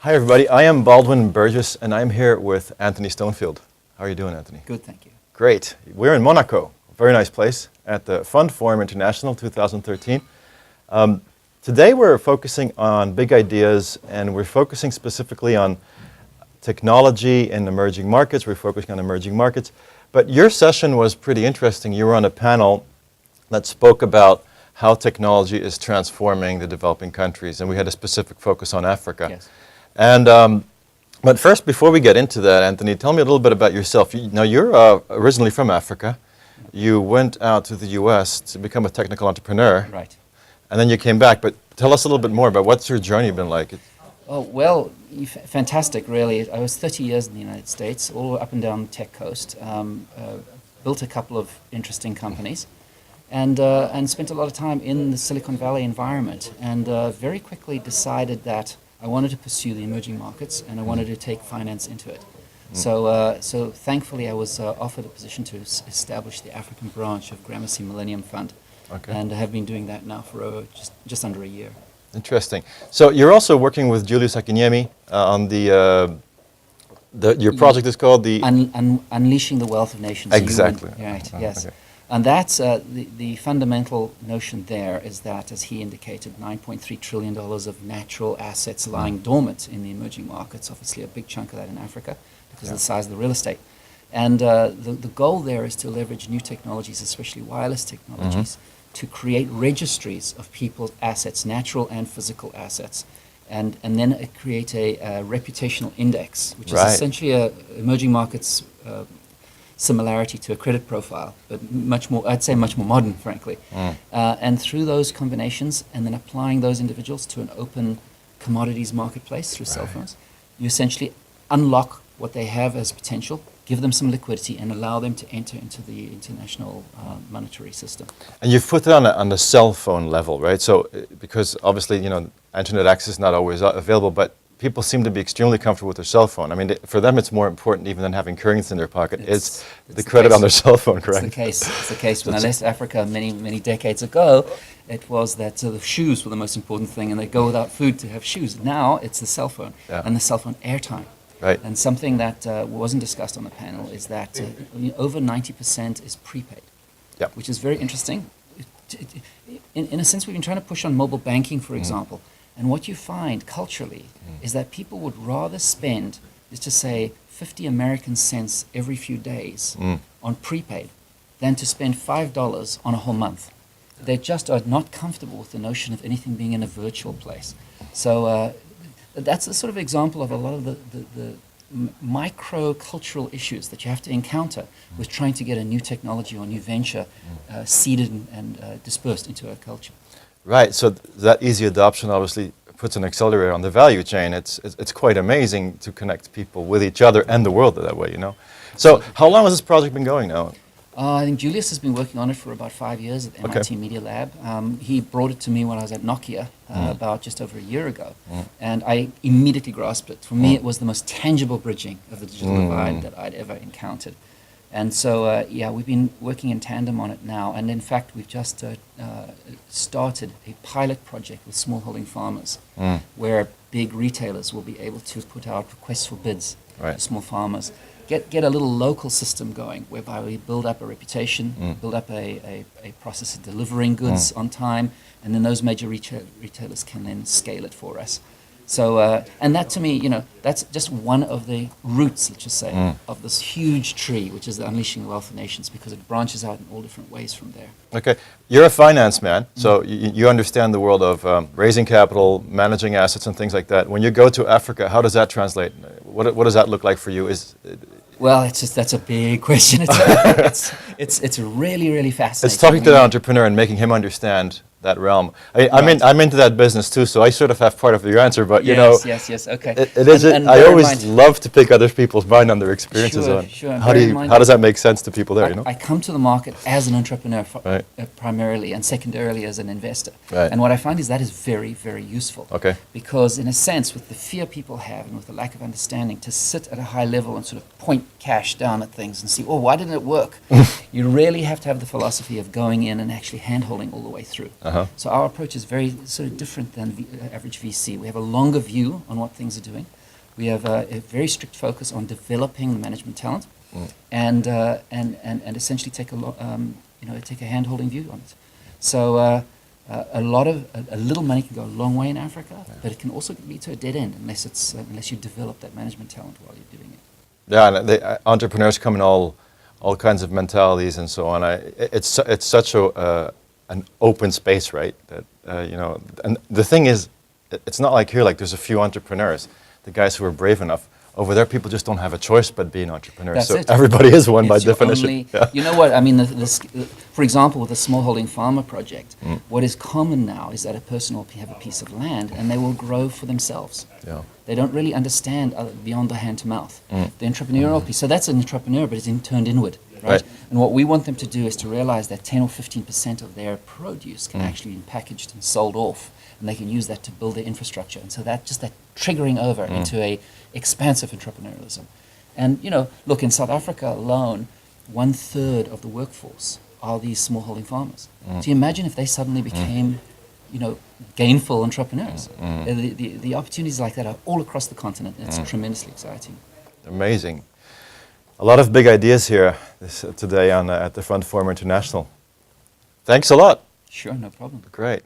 Hi everybody, I am Baldwin Burgess and I'm here with Anthony Stonefield. How are you doing, Anthony? Good, thank you. Great. We're in Monaco, a very nice place, at the FundForum International 2013. Today we're focusing on big ideas and we're focusing specifically on technology in emerging markets. We're focusing on emerging markets. But your session was pretty interesting. You were on a panel that spoke about how technology is transforming the developing countries, and we had a specific focus on Africa. Yes. And but first, before we get into that, Anthony, tell me a little bit about yourself. Now, you're originally from Africa. You went out to the U.S. to become a technical entrepreneur. Right. And then you came back. But tell us a little bit more about what's your journey been like. Oh, well, fantastic, really. I was 30 years in the United States, all up and down the tech coast. Built a couple of interesting companies. And spent a lot of time in the Silicon Valley environment. And very quickly decided that I wanted to pursue the emerging markets, and I wanted to take finance into it. So thankfully, I was offered a position to establish the African branch of Gramercy Millennium Fund, and I have been doing that now for just under a year. Interesting. So you're also working with Julius Akinyemi on your project is called the Unleashing the Wealth of Nations. Exactly. Right. Yes. Okay. And that's the fundamental notion there is that, as he indicated, $9.3 trillion of natural assets lying dormant in the emerging markets, obviously a big chunk of that in Africa because of the size of the real estate. And the goal there is to leverage new technologies, especially wireless technologies, to create registries of people's assets, natural and physical assets, and then create a reputational index, which is essentially a emerging markets similarity to a credit profile, but much more, I'd say much more modern, frankly. And through those combinations, and then applying those individuals to an open commodities marketplace through cell phones, you essentially unlock what they have as potential, give them some liquidity, and allow them to enter into the international monetary system. And you've put it on the cell phone level, right? So, because obviously, internet access is not always available, but people seem to be extremely comfortable with their cell phone. I mean, for them, it's more important even than having currency in their pocket. It's the credit on their cell phone, correct? It's the case. When I left Africa many decades ago, it was that the shoes were the most important thing, and they'd go without food to have shoes. Now it's the cell phone and the cell phone airtime. Right. And something that wasn't discussed on the panel is that over 90% is prepaid, which is very interesting. In a sense, we've been trying to push on mobile banking, for example. And what you find culturally is that people would rather spend, let's just say, 50 American cents every few days on prepaid than to spend $5 on a whole month. They just are not comfortable with the notion of anything being in a virtual place. So that's a sort of example of a lot of the micro-cultural issues that you have to encounter with trying to get a new technology or new venture seeded and dispersed into a culture. Right, so that easy adoption obviously puts an accelerator on the value chain. It's quite amazing to connect people with each other and the world that way, So how long has this project been going now? I think Julius has been working on it for about 5 years at the MIT Media Lab. He brought it to me when I was at Nokia about just over a year ago, and I immediately grasped it. For me, it was the most tangible bridging of the digital divide that I'd ever encountered. And so, we've been working in tandem on it now. And in fact, we've just started a pilot project with smallholding farmers where big retailers will be able to put out requests for bids to small farmers. Get a little local system going whereby we build up a reputation, build up a process of delivering goods on time, and then those major retailers can then scale it for us. So, and that to me, that's just one of the roots, let's just say, of this huge tree, which is the Unleashing the Wealth of Nations, because it branches out in all different ways from there. Okay, you're a finance man, so you understand the world of raising capital, managing assets, and things like that. When you go to Africa, how does that translate? What does that look like for you? Well, that's a big question. It's really, really fascinating. It's talking to the entrepreneur and making him understand that realm. I'm into that business too, so I sort of have part of your answer, but yes, okay. It is. I always love to pick other people's mind on their experiences. Sure. How does that make sense to people there? I come to the market as an entrepreneur primarily, and secondarily as an investor. And what I find is that is very, very useful. Because in a sense, with the fear people have and with the lack of understanding, to sit at a high level and sort of point cash down at things and see, why didn't it work? You really have to have the philosophy of going in and actually hand-holding all the way through. So our approach is very sort of different than the average VC. We have a longer view on what things are doing. We have a very strict focus on developing the management talent, and essentially take take a hand-holding view on it. So a little money can go a long way in Africa, but it can also lead to a dead end unless you develop that management talent while you're doing it. Yeah, and entrepreneurs come in all kinds of mentalities and so on. It's such an open space, right? That and the thing is, it's not like here. Like there's a few entrepreneurs, the guys who are brave enough. Over there, people just don't have a choice but be an entrepreneur. That's so it. everybody is one by definition. You know what? I mean, for example, with the smallholding farmer project, what is common now is that a person will have a piece of land and they will grow for themselves. Yeah. They don't really understand beyond the hand to mouth. The entrepreneurial piece. So that's an entrepreneur, but it's turned inward, right? And what we want them to do is to realize that 10 or 15% of their produce can actually be packaged and sold off, and they can use that to build their infrastructure. And so that triggering over into a expansive entrepreneurialism. And look, in South Africa alone, 1/3 of the workforce are these smallholding farmers. So you imagine if they suddenly became gainful entrepreneurs. The opportunities like that are all across the continent, and it's tremendously exciting. Amazing. A lot of big ideas here today at the FundForum International. Thanks a lot. Sure, no problem. Great.